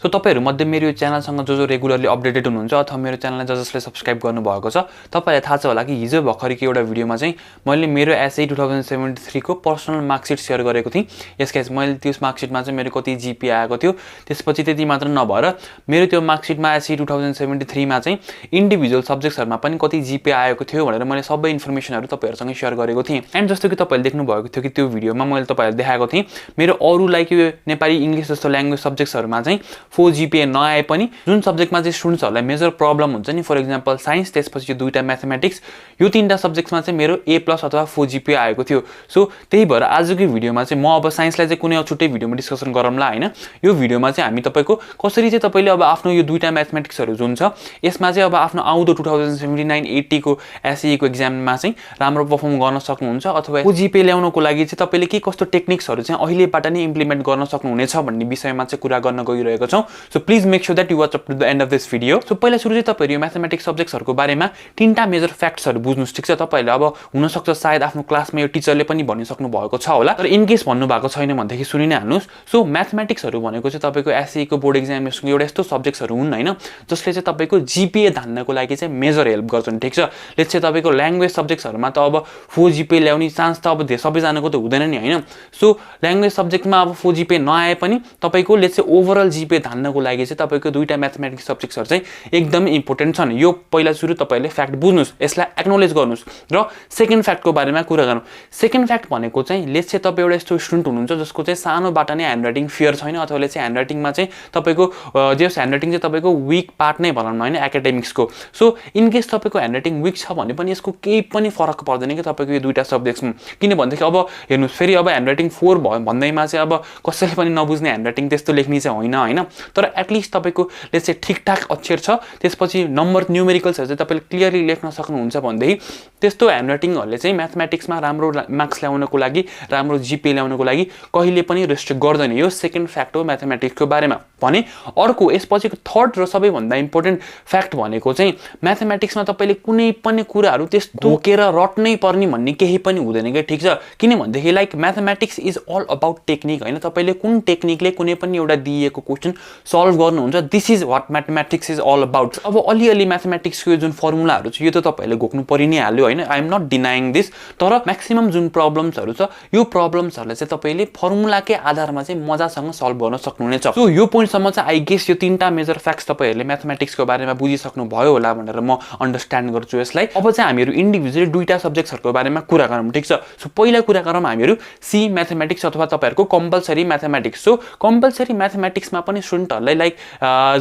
So तपाईहरु मध्ये मेरो यो च्यानलसँग जो रेगुलरली अपडेटेड हुनुहुन्छ अथवा मेरो च्यानललाई जसले सब्स्क्राइब गर्नु भएको छ तपाईलाई थाहा छ होला कि हिजो भर्खरको एउटा भिडियोमा चाहिँ मैले मेरो एसए 2073 को पर्सनल मार्कशिट शेयर गरेको थिएँ। यसकारण मैले त्यस मार्कशिटमा चाहिँ मेरो कति जीपी आएको थियो, त्यसपछि त्यति मात्र नभएर मेरो त्यो मार्कशिटमा एसए 2073 मा चाहिँ इन्डिभिजुअल सब्जेक्ट्सहरुमा पनि कति जीपी आएको थियो भनेर मैले सबै इन्फर्मेसनहरु तपाईहरुसँग शेयर गरेको थिएँ। एन्ड जस्तो कि तपाईले देख्नु भएको थियो कि त्यो भिडियोमा मैले तपाईहरुलाई देखाएको थिएँ मेरो अरु लाइक यो नेपाली इंग्लिश जस्तो ल्याङ्ग्वेज सब्जेक्ट्सहरुमा चाहिँ 4 जीपीए नआए पनि जुन सब्जेक्टमा चाहिँ स्टुडेन्ट्सहरुलाई मेजर प्रब्लम हुन्छ नि, फर एक्जाम्पल साइन्स, त्यसपछि यो दुईटा म्याथमेटिक्स, यो तीनटा सब्जेक्ट्समा चाहिँ मेरो ए प्लस अथवा 4 जीपीए आएको थियो। सो त्यही भएर आजको भिडियोमा चाहिँ म अब साइन्सलाई चाहिँ कुनै छुट्टै भिडियोमा डिस्कसन गरौँला हैन। यो भिडियोमा चाहिँ हामी तपाईको कसरी चाहिँ तपाईले अब आफ्नो यो दुईटा म्याथमेटिक्सहरु जुन छ यसमा चाहिँ अब आफ्नो आउँदो 2079-80 को एसई को एक्जाममा चाहिँ राम्रो परफर्म गर्न सक्नुहुन्छ अथवा 4 जीपीए ल्याउनको लागि चाहिँ तपाईले के कस्तो टेक्निक्सहरु चाहिँ अहिलेबाट नै इम्प्लिमेन्ट गर्न सक्नुहुनेछ भन्ने विषयमा चाहिँ कुरा गर्न गइरहेको छौं। So please make sure that you watch up to the end of this video. So पहिला सुरु चाहिँ तपाईहरु यो म्याथमेटिक्स सब्जेक्ट्सहरुको बारेमा तीनटा मेजर फ्याक्ट्सहरु बुझ्नुस्, ठीक छ। तपाईले अब हुन सक्छ सायद आफ्नो क्लासमा यो टिचरले पनि भनिसक्नु भएको छ होला, तर इन केस भन्नु भएको छैन भनेदेखि सुनि नै हाल्नुस्। सो म्याथमेटिक्सहरु भनेको चाहिँ तपाईको एसई को बोर्ड एक्जामिनेसनको एउटा यस्तो सब्जेक्ट्सहरु हुन् हैन जसले चाहिँ तपाईको जीपीए धान्नको लागि चाहिँ मेजर हेल्प गर्छन्, ठीक छ। लेट्स से तपाईको ल्याङ्ग्वेज सब्जेक्ट्सहरुमा त अब 4 जीपीए ल्याउने चान्स त अब सबैजनाको त हुँदैन नि हैन। सो ल्याङ्ग्वेज सब्जेक्टमा अब 4 जीपीए नआए पनि तपाईको लेट्स से ओभरअल जीपीए धान्नको लागि चाहिँ तपाईको दुईटा म्याथमेटिक्स सब्जेक्ट्सहरु चाहिँ एकदमै इम्पोर्टेन्ट छन्। यो पहिला सुरु तपाईले फ्याक्ट बुझ्नुस्, यसलाई एक्नोलेज गर्नुस् र सेकेन्ड फ्याक्टको बारेमा कुरा गर्नु। सेकेन्ड फ्याक्ट भनेको चाहिँ लेट्स से तपाई एउटा यस्तो स्टुडेन्ट हुनुहुन्छ जसको चाहिँ सानोबाट नै ह्यान्डराइटिङ फियर छैन अथवा लेट्स से ह्यान्डराइटिङमा चाहिँ तपाईको जस ह्यान्डराइटिङ चाहिँ तपाईको वीक पार्ट नै भनौँ हैन एकाडेमिक्सको। सो इन केस तपाईको ह्यान्डराइटिङ वीक छ भने पनि यसको केही पनि फरक पर्दैन कि तपाईको यो दुईटा सब्जेक्ट्समा, किन भन्दाखेरि अब हेर्नुस् फेरि अब ह्यान्डराइटिङ 4 भन्दैमा चाहिँ अब कसैले पनि नबुझ्ने ह्यान्डराइटिङ त्यस्तो लेख्ने चाहिँ होइन हैन, तर एटलिस्ट तपाईको लेट्स से ठीकठाक अक्षर छ, त्यसपछि नम्बर न्यूमेरिकल्सहरु चाहिँ तपाईले क्लियरली लेख्न सक्नुहुन्छ भन्दै त्यस्तो ह्यान्डराइटिङहरुले चाहिँ म्याथमेटिक्समा राम्रो मार्क्स ल्याउनको लागि, राम्रो जीपीए ल्याउनको लागि कहिले पनि रेस्ट्रिक्ट गर्दैन। यो सेकेन्ड फ्याक्ट हो म्याथमेटिक्सको बारेमा। भने अर्को यसपछिको थर्ड र सबैभन्दा इम्पोर्टेन्ट फ्याक्ट भनेको चाहिँ म्याथमेटिक्समा तपाईले कुनै पनि कुराहरु त्यस्तो धोकेर रट्नै पर्ने भन्ने केही पनि हुँदैन के, ठीक छ। किन भन्दाखेरि like mathematics is all about technique हैन। तपाईले कुन टेक्निकले कुनै पनि एउटा दिएको क्वेशन सल्भ गर्नुहुन्छ, this is what mathematics is all about. अब अलिअलि म्याथमेटिक्सको जुन फर्मुलाहरु छ यो त तपाईले घोक्नु परि नै हाल्यो हैन, I am not denying this, तर म्याक्सिमम जुन प्रब्लम्सहरु छ यो प्रब्लम्सहरुलाई चाहिँ तपाईले फर्मुलाकै आधारमा चाहिँ मजासँग सल्भ गर्न सक्नुहुनेछ। सो यो पोइन्टसम्म चाहिँ आई गेस यो तीनटा मेजर फ्याक्ट्स तपाईहरुले म्याथमेटिक्सको बारेमा बुझिसक्नु भयो होला भनेर म अन्डरस्ट्यान्ड गर्छु यसलाई। अब चाहिँ हामीहरु इन्डिभिजुअली दुईटा सब्जेक्ट्सहरुको बारेमा कुरा गरौँ, ठीक छ। सो पहिला कुरा गरौँ हामीहरु सी म्याथमेटिक्स अथवा तपाईहरुको कम्पलसरी म्याथमेटिक्स। सो कम्पलसरी म्याथमेटिक्समा पनि स्टुडेन्टहरुलाई लाइक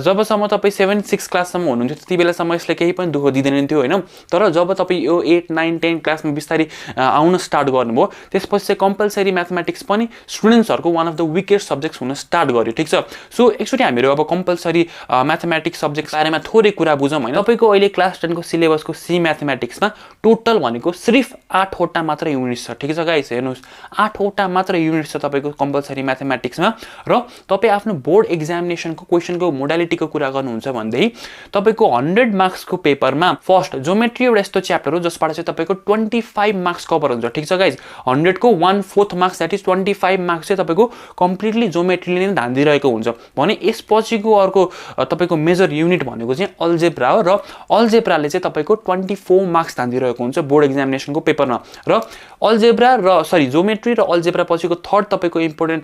जबसम्म तपाई 7-6 क्लाससम्म हुनुहुन्छ त्यति बेलासम्म यसले केही पनि दुःख दिदैन थियो हैन, तर जब तपाई यो 8-9-10 क्लासमा बिस्तारै आउन स्टार्ट गर्नुभयो त्यसपछि चाहिँ कम्पलसरी म्याथमेटिक्स पनि स्टुडेन्ट्सहरुको one of the weakest subjects हुन स्टार्ट गर्यो, ठीक छ। सो एक्चुअली हामीहरु अब कम्पलसरी म्याथमेटिक्स सब्जेक्ट बारेमा थोरै कुरा बुझौँ हैन। तपाईको अहिले क्लास 10 को सिलेबसको सी म्याथमेटिक्समा टोटल भनेको सिर्फ 8 वटा मात्र युनिट्स छ, ठीक छ गाइस। हेर्नुस् 8 वटा मात्र युनिट्स छ तपाईको कम्पलसरी म्याथमेटिक्समा र तपाई आफ्नो बोर्ड एक्जामिनेसनको क्वेशनको मोडालिटीको कुरा गर्नुहुन्छ भन्दै तपाईको 100 मार्क्सको पेपरमा फर्स्ट ज्योमेट्री एउटा यस्तो च्याप्टर हो जसबाट चाहिँ तपाईको 25 मार्क्स कभर हुन्छ, ठीक छ गाइस। 100 को 1/4 मार्क्स दैट इज 25 मार्क्स चाहिँ तपाईको कम्प्लिटली ज्योमेट्रीले नै ध्यान दिइरहेको हुन्छ। भने यसपछिको अर्को तपाईको मेजर युनिट भनेको चाहिँ अल्जेब्रा हो र अल्जेब्राले चाहिँ तपाईको 24 मार्क्स ध्यान दिइरहेको हुन्छ बोर्ड एक्जामिनेसनको पेपरमा। र अल्जेब्रा र ज्योमेट्री र अल्जेब्रा पछिको थर्ड तपाईको इम्पोर्टेन्ट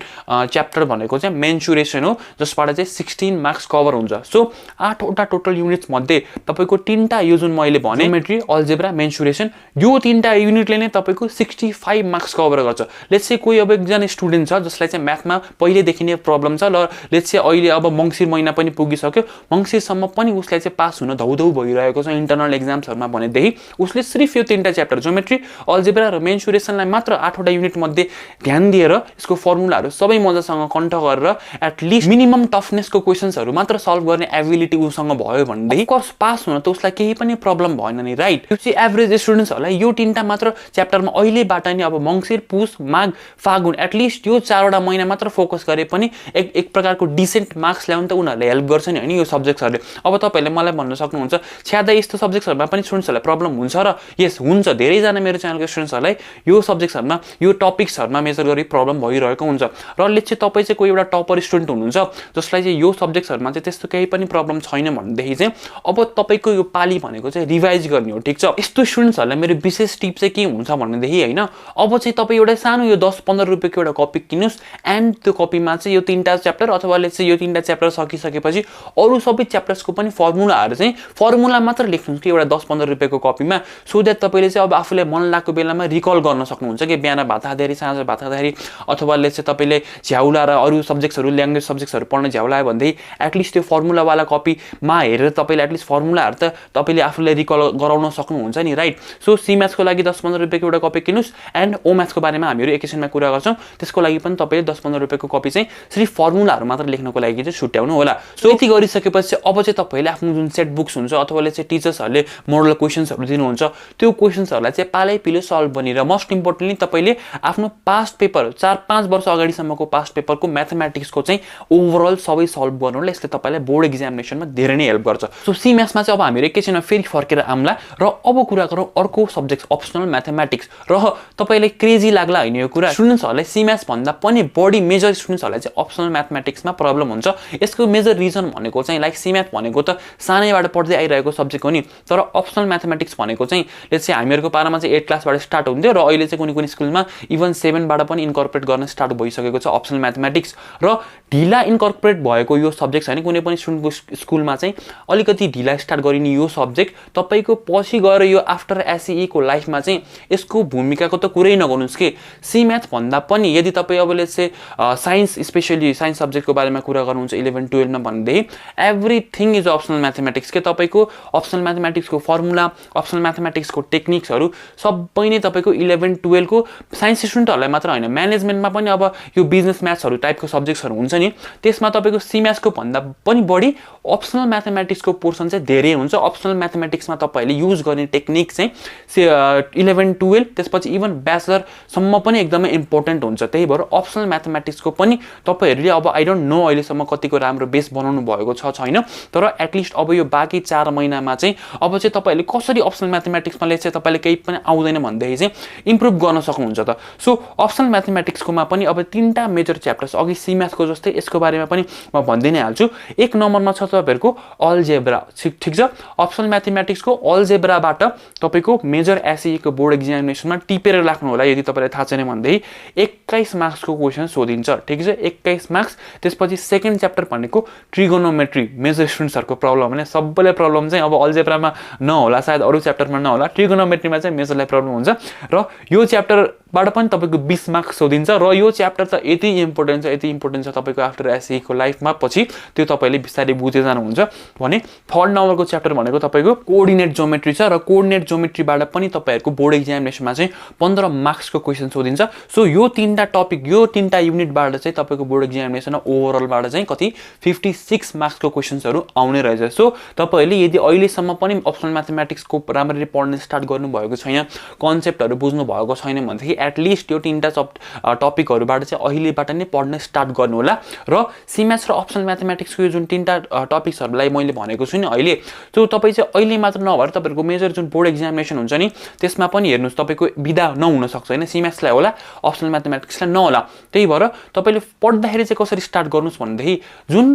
च्याप्टर भनेको चाहिँ मेन्सुरेसन हो जसबाट चाहिँ 16 मार्क्स कभर हुन्छ। सो 8 वटा टोटल युनिट्स मध्ये तपाईको तीनटा यो जुन मैले भने ज्योमेट्री, अल्जेब्रा, मेन्सुरेसन, यो तीनटा युनिटले नै तपाईको 65 मार्क्स कभर गर्छ। लेट्स से कोही अब एकजना स्टुडेन्ट छ जसलाई चाहिँ म्याथमा पहिले देखि नै प्रब्लम छ र लेट्स से अहिले अब मंसिर महिना पनि पुगिसक्यो, मंसिरसम्म पनि उसलाई चाहिँ पास हुन धौधौ भइरहेको छ इन्टरनल एक्जाम्सहरुमा भनेदेखि उसले सिर्फ यो तीनटा च्याप्टर ज्योमेट्री, अल्जेब्रा र मेन्सुरेसनलाई मात्र 8 वटा युनिट मध्ये ध्यान दिएर यसको फर्मुलाहरु सबै मजासँग कन्ट गरेर एटलिस्ट मिनिमम टफनेसको क्वेशन्सहरु मात्र सल्भ गर्ने एबिलिटी उसँग भयो भनेदेखि कस पास हुन त उसलाई केही पनि प्रब्लम भएन नि, राइट। यो चाहिँ एभरेज स्टुडेन्ट्सहरूलाई यो तीनटा मात्र च्याप्टरमा अहिलेबाट नि अब मङ्सिर पुस माघ फागुन एटलिस्ट यो 4वटा महिना मात्र फोकस गरे पनि एक प्रकारको डिसेन्ट मार्क्स ल्याउन त उनीहरूले हेल्प गर्छ नि हैन यो सब्जेक्ट्सहरूले। अब तपाईहरूले मलाई भन्न सक्नुहुन्छ छ्यादा यस्तो सब्जेक्ट्सहरूमा पनि स्टुडेन्ट्सहरूलाई प्रब्लम हुन्छ र यस हुन्छ, धेरैजना मेरो च्यानलको स्टुडेन्ट्सहरूलाई यो सब्जेक्ट्सहरूमा यो टपिक्सहरूमा मेजर गरी प्रब्लम भइरहेको हुन्छ। र लेट्स चाहिँ तपाईँ चाहिँ कोही एउटा टपर स्टुडेन्ट हुनुहुन्छ जसलाई चाहिँ यो सब्जेक्ट्सहरूमा चाहिँ त्यस्तो केही पनि प्रब्लम छैन भनेदेखि चाहिँ अब तपाईँको यो पाली भनेको चाहिँ रिभाइज गर्ने हो, ठिक छ। यस्तो स्टुडेन्ट्सहरूलाई मेरो विशेष टिप चाहिँ के हुन्छ भनेदेखि हैन, अब चाहिँ तपाईँ एउटा सानो यो 10-15 रुपियाँको एउटा कपी किन्नुहोस् एन्ड त्यो कपीमा चाहिँ यो 3टा च्याप्टर अथवा लेट्स चाहिँ यो 3टा च्याप्टर सकिसकेपछि अरू सबै च्याप्टर्सको पनि फर्मुलाहरू चाहिँ फर्मुला मात्र लेख्नुहोस् कि एउटा 10-15 रुपियाँको कपीमा, सो द्याट तपाईँले चाहिँ अब आफूलाई मन लागेको बेलामा रिकल गर्न सक्नुहुन्छ कि बिहान भात खाँदाखेरि साँझ भात खाँदाखेरि अथवा लेट्स चाहिँ तपाईँले झ्याउला र अरू सब्जेक्ट्सहरू ल्याङ्ग्वेज सब्जेक्ट्सहरू पढ्न झ्याउलायो भनेदेखि एटलिस्ट त्यो फर्मुलावाला कपीमा हेरेर तपाईँले एटलिस्ट फर्मुलाहरू त तपाईँले आफूलाई रिकल गराउन सक्नुहुन्छ नि, राइट। सो सी म्याथ्सको लागि 10-15 रुपियाँको एउटा कपी किन्नुहोस् एन्ड ओ म्याथ्सको बारेमा हामीहरू एकैछिनमा कुरा गर्छौँ, त्यसको लागि पनि तपाईँले 10-15 रुपियाँको कपी चाहिँ सिर्फ फर्मुलाहरू मात्र लेख्नको लागि चाहिँ छुट्याउनु होला। सो यति गरिसकेपछि अब चाहिँ तपाईँले आफ्नो जुन सेट बुक्स हुन्छ अथवा चाहिँ टिचर्सहरूले मोडल क्वेसन्सहरू दिनुहुन्छ त्यो क्वेसन्सहरूलाई चाहिँ पालै पिलो सल्भ बनेर मोस्ट इम्पोर्टेन्टली तपाईँले आफ्नो पास्ट पेपर 4-5 वर्ष अगाडिसम्मको पास्ट पेपरको म्याथमेटिक्सको चाहिँ ओभरअल सबै सल्भ गर्नुले यसले तपाईँलाई बोर्ड एक्जामिनेसनमा धेरै नै हेल्प गर्छ। सो सी म्याथ्समा चाहिँ अब हामीहरू एकैछिनमा फेरि फर्केर आउँला र अब कुरा गरौँ अर्को सब्जेक्ट अप्सनल म्याथमेटिक्स। र तपाईँलाई क्रेजी लाग्ला होइन यो कुरा, स्टुडेन्ट्सहरूलाई सी म्याथ्स भन्दा पनि बढी मेजर स्टुडेन्ट्सहरूलाई चाहिँ अप्सनल म्याथमेटिक्समा प्रब्लम हुन्छ। यसको मेजर रिजन भनेको चाहिँ लाइक सी म्याथ भनेको त सानैबाट पढ्दै आइरहेको सब्जेक्ट हो नि, तर अप्सनल म्याथमेटिक्स भनेको चाहिँ लेट्स चाहिँ हामीहरूको पारामा चाहिँ 8 क्लासबाट स्टार्ट हुन्थ्यो र अहिले चाहिँ कुनै कुनै स्कुलमा इभन 7बाट पनि इन्कर्पोरेट गर्न स्टार्ट भइसकेको छ अप्सनल म्याथमेटिक्स। र ढिला इन्कर्पोरेट भएको यो सब्जेक्ट होइन, कुनै पनि स्टुडेन्टको स्कुलमा चाहिँ अलिकति ढिला स्टार्ट गरिने यो सब्जेक्ट तपाईँको पछि गएर यो आफ्टर एसइईको लाइफमा चाहिँ यसको भूमिकाको त कुरै नगर्नुहोस् कि सी म्याथ भन्दा पनि यदि तपाईँ अब लेट्स चाहिँ साइन्स स्पेसली साइन्स सब्जेक्टको बारेमा कुरा गर्नुहुन्छ 11-12मा भनेदेखि एभ्रिथिङ इज अप्सनल म्याथमेटिक्स के तपाईँको अप्सनल म्याथमेटिक्सको फर्मुला अप्सनल म्याथमेटिक्सको टेक्निक्सहरू सबै नै तपाईँको 11-12को साइन्स स्टुडेन्टहरूलाई मात्र होइन म्यानेजमेन्टमा पनि अब यो बिजनेस म्याथ्सहरू टाइपको सब्जेक्ट्सहरू हुन्छ नि, त्यसमा तपाईँको सी म्याथ्सको भन्दा पनि बढी अप्सनल म्याथमेटिक्सको पोर्सन चाहिँ धेरै हुन्छ। अप्सनल म्याथमेटिक्समा तपाईँहरूले युज गर्ने टेक्निक चाहिँ 11-12 त्यसपछि इभन ब्याचलरसम्म पनि एकदमै इम्पोर्टेन्ट हुन्छ। त्यही भएर अप्सनल म्याथमेटिक्सको पनि तपाईँहरूले अब आई डोन्ट नो अहिलेसम्म कतिको राम्रो बेस बनाउनु भएको छैन, तर एटलिस्ट अब यो बाँकी 4 महिनामा चाहिँ अब चाहिँ तपाईँहरूले कसरी अप्सनल म्याथमेटिक्समा लेट्स चाहिँ तपाईँले केही पनि आउँदैन भनेदेखि चाहिँ इम्प्रुभ गर्न सक्नुहुन्छ त। सो अप्सनल म्याथमेटिक्सकोमा पनि अब 3टा मेजर च्याप्टर्स अघि सी म्याथको जस्तै यसको बारेमा पनि म भन्दै नै हाल्छु। 1 नम्बरमा छ तपाईँहरूको अल्जेब्रा, ठिक छ। अप्सनल म्याथमेटिक्सको अल्जेब्राबाट तपाईँको मेजर एसइईको बोर्ड एक्जामिनेसनमा टिपेर राख्नु होला यदि तपाईँलाई थाहा छैन भनेदेखि 21 मार्क्सको क्वेसन सोधिन्छ, ठिक छ, 21 मार्क्स। त्यसपछि सेकेन्ड च्याप्टर भनेको ट्रिगोनोमेट्री, मेजर स्टुडेन्ट्सहरूको प्रब्लम भने सबैलाई प्रब्लम चाहिँ अब अल्जेब्रामा नहोला, सायद अरू च्याप्टरमा नहोला, ट्रिगोनोमेट्रीमा चाहिँ मेजरलाई प्रब्लम हुन्छ र यो च्याप्टरबाट पनि तपाईँको 20 मार्क्स सोधिन्छ र यो च्याप्टर त यति इम्पोर्टेन्ट छ तपाईँको आफ्टर एसइईको लाइफमा पछि त्यो तपाईँले बिस्तारै बुझ्दै जानुहुन्छ भने। थर्ड नम्बरको च्याप्टर भनेको तपाईँको कोअर्डिनेट ज्योमेट्री छ र कोअर्डिनेट ज्योमेट्रीबाट पनि तपाईँहरूको बोर्ड एक्जामिनेसनमा चाहिँ 15 मार्क्सको क्वेसन सोधिन्छ। सो यो 3टा टपिक यो 3टा युनिटबाट चाहिँ तपाईँको बोर्ड एक्जामिनेसनमा ओभरअलबाट चाहिँ कति 56 मार्क्सको क्वेसन्सहरू आउने रहेछ। सो तपाईँहरूले यदि अहिलेसम्म पनि अप्सनल म्याथमेटिक्सको राम्ररी पढ्न स्टार्ट गर्नुभएको छैन, कन्सेप्टहरू बुझ्नु भएको छैन भनेदेखि एटलिस्ट यो 3टा टपिकहरूबाट चाहिँ अहिलेबाट नै पढ्न स्टार्ट गर्नु होला। र सी म्याथ्स र अप्सनल म्याथमेटिक्सको यो जुन 3टा टपिक्सहरूलाई मैले भनेको छु नि अहिले, सो तपाईँ चाहिँ अहिले मात्र नभएर तपाईँहरूको मेजर जुन बोर्ड एक्जामिनेसन हुन्छ नि त्यसमा पनि हेर्नुहोस् तपाईँको बिदा नहुन सक्छ होइन, सी म्याथ्सलाई होला अप्सनल म्याथमेटिक्सलाई नहोला। त्यही भएर तपाईँले पढ्दाखेरि चाहिँ कसरी स्टार्ट गर्नुहोस् भनेदेखि जुन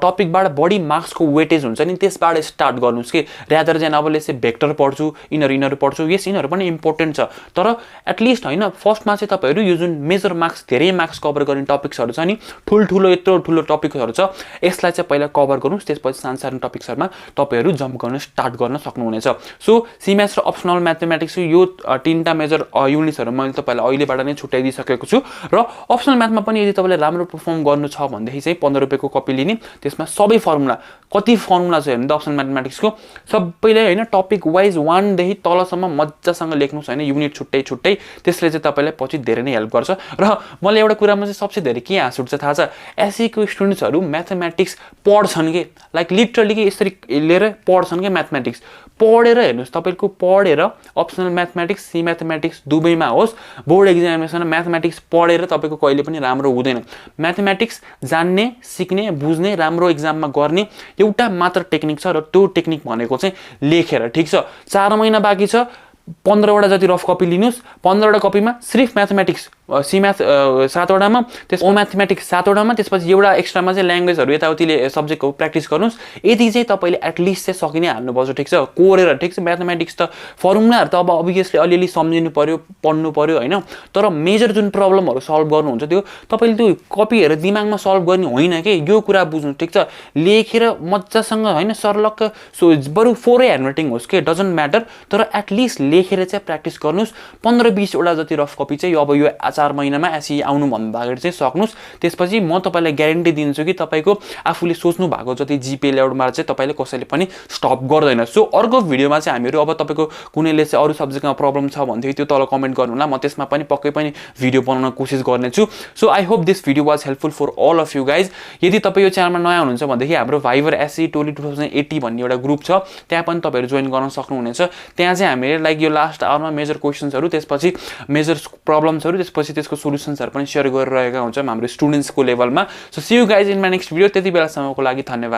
टपिकबाट बढी मार्क्सको वेटेज हुन्छ नि त्यसबाट स्टार्ट गर्नुहोस् कि ऱ्यादर चाहिँ अब चाहिँ भेक्टर पढ्छु यिनीहरू पढ्छु, यस यिनीहरू पनि इम्पोर्टेन्ट छ, तर एटलिस्ट होइन फर्स्टमा चाहिँ तपाईँहरू यो जुन मेजर मार्क्स धेरै मार्क्स कभर गर्ने टपिक्सहरू छ नि ठुल्ठुलो यत्रो ठुलो टपिक्सहरू छ यसलाई चाहिँ पहिला कभर गर्नुहोस्, त्यसपछि सानो टपिक्सहरूमा तपाईँहरू जम्प गर्न स्टार्ट गर्न सक्नुहुनेछ। सो सी म्याथ्स र अप्सनल म्याथमेटिक्सको यो 3टा मेजर युनिट्सहरू मैले तपाईँलाई अहिलेबाट नै छुट्याइदिइसकेको छु र अप्सनल म्याथमा पनि यदि तपाईँले राम्रो पर्फर्म गर्नु छ भनेदेखि चाहिँ 15 रुपियाँको कपी लिने, त्यसमा सबै फर्मुला कति फर्मुला छ हेर्नु त अप्सनल म्याथमेटिक्सको सबैले होइन टपिक वाइज 1 देखि तलसम्म मजासँग लेख्नुहोस् होइन, युनिट छुट्टै त्यसले चाहिँ तपाईँलाई पछि धेरै नै हेल्प गर्छ। र मलाई एउटा कुरामा चाहिँ सबसे धेरै के हाँस उठ्छ थाहा छ, एसईको स्टुडेन्ट्सहरू म्याथमेटिक्स पढ्छन् कि लाइक लिटरली कि यसरी लिएर पढ्छन् कि म्याथमेटिक्स पढेर हेर्नुहोस्, तपाईँको पढेर अप्सनल म्याथमेटिक्स सी म्याथमेटिक्स दुवैमा होस् बोर्ड एक्जामिनेसन म्याथमेटिक्स पढेर तपाईँको कहिले पनि राम्रो हुँदैन। म्याथमेटिक्स जान्ने सिक्ने बुझ्ने राम्रो एक्जाममा गर्ने एउटा मात्र टेक्निक छ र त्यो टेक्निक भनेको चाहिँ लेखेर। ठिक छ, 4 महिना बाँकी छ, 15वटा जति रफ कपी लिनुहोस्, 15वटा कपीमा सिर्फ म्याथमेटिक्स सी म्याथ 7वटामा, त्यस ओ म्याथमेटिक्स 7वटामा, त्यसपछि एउटा एक्स्ट्रामा चाहिँ ल्याङ्ग्वेजहरू यताउतिले सब्जेक्टको प्र्याक्टिस गर्नुहोस्। यति चाहिँ तपाईँले एटलिस्ट चाहिँ सकि नै हाल्नुपर्छ। ठिक छ, कोरेर। ठिक छ, म्याथमेटिक्स त फर्मुलाहरू त अब अभियसली अलिअलि सम्झिनु पऱ्यो, पढ्नु पऱ्यो होइन, तर मेजर जुन प्रब्लमहरू सल्भ गर्नुहुन्छ त्यो तपाईँले त्यो कपी हेरेर दिमागमा सल्भ गर्ने होइन कि, यो कुरा बुझ्नु। ठिक छ, लेखेर मजासँग होइन सरलक्क बरु 4 ह्यान्डराइटिङ होस् के डजन्ट म्याटर, तर एटलिस्ट लेखेर चाहिँ प्र्याक्टिस गर्नुहोस्। 15-20वटा जति रफ कपी चाहिँ अब यो 4 महिनामा एसई आउनुभन्दा अगाडि चाहिँ सक्नुहोस्। त्यसपछि म तपाईँलाई ग्यारेन्टी दिन्छु कि तपाईँको आफूले सोच्नु भएको जति जिपे ल्याउटमा चाहिँ तपाईँले कसैले पनि स्टप गर्दैन। सो अर्को भिडियोमा चाहिँ हामीहरू अब तपाईँको कुनैले चाहिँ अरू सब्जेक्टमा प्रब्लम छ भन्थ्यो त्यो तल कमेन्ट गर्नु होला, म त्यसमा पनि पक्कै पनि भिडियो बनाउन कोसिस गर्नेछु। So I hope this video was helpful for all of you guys. यदि तपाईँ यो च्यानलमा नयाँ हुनुहुन्छ भनेदेखि हाम्रो भाइबर एसई टोली 2080 भन्ने एउटा ग्रुप छ, त्यहाँ पनि तपाईँहरू जोइन गर्न सक्नुहुनेछ। त्यहाँ चाहिँ हामीले लाइक यो लास्ट आवरमा मेजर क्वेसन्सहरू, त्यसपछि मेजर प्रब्लम्सहरू, त्यसपछि त्यसको सोल्युसन्सहरू पनि सेयर गरिरहेका हुन्छौँ हाम्रो स्टुडेन्ट्सको लेभलमा। So see you guys in my next video. त्यति बेलासम्मको लागि धन्यवाद।